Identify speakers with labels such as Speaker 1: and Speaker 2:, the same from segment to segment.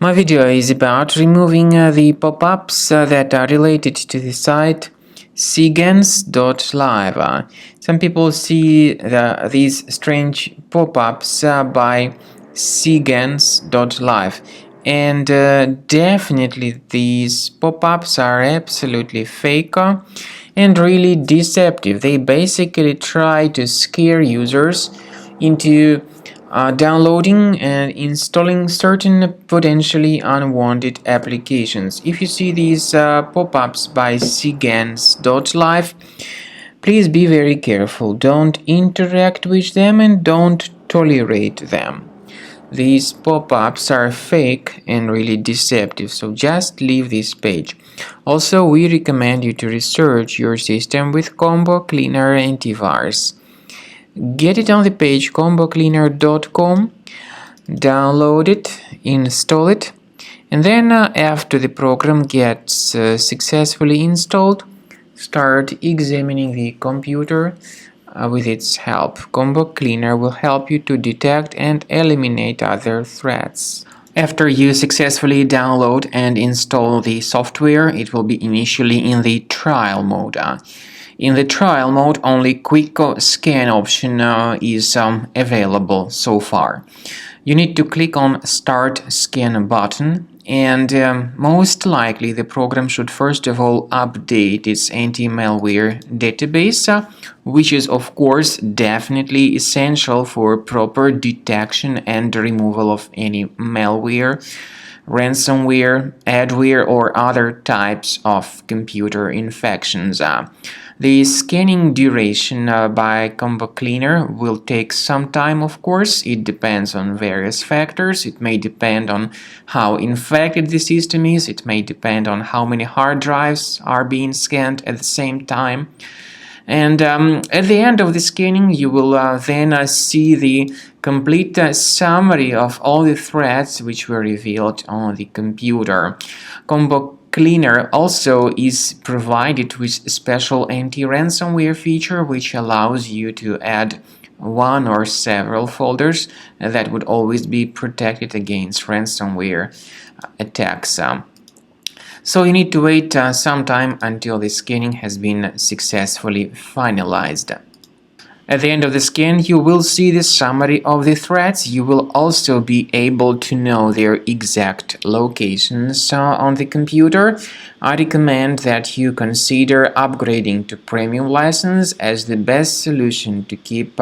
Speaker 1: My video is about removing the pop-ups that are related to the site Cigens.live. Some people see these strange pop-ups by Cigens.live, and definitely these pop-ups are absolutely fake and really deceptive. They basically try to scare users into downloading and installing certain potentially unwanted applications. If you see these pop-ups by Cigens.live, please be very careful. Don't interact with them and don't tolerate them. These pop-ups are fake and really deceptive, so just leave this page. Also, we recommend you to research your system with Combo Cleaner Antivirus. Get it on the page combocleaner.com, download it, install it, and then after the program gets successfully installed, start examining the computer with its help. Combo Cleaner will help you to detect and eliminate other threats. After you successfully download and install the software, it will be initially in the trial mode. In the trial mode, only quick scan option is available so far. You need to click on Start Scan button, and most likely the program should first of all update its anti-malware database, which is of course definitely essential for proper detection and removal of any malware, ransomware, adware, or other types of computer infections. The scanning duration by Combo Cleaner will take some time, of course. It depends on various factors. It may depend on how infected the system is. It may depend on how many hard drives are being scanned at the same time. And at the end of the scanning, you will then see the complete summary of all the threats which were revealed on the computer. Combo Cleaner also is provided with a special anti-ransomware feature which allows you to add one or several folders that would always be protected against ransomware attacks. So you need to wait some time until the scanning has been successfully finalized. At the end of the scan, you will see the summary of the threats. You will also be able to know their exact locations on the computer. I recommend that you consider upgrading to premium license as the best solution to keep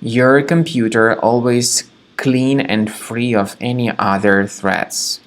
Speaker 1: your computer always clean and free of any other threats.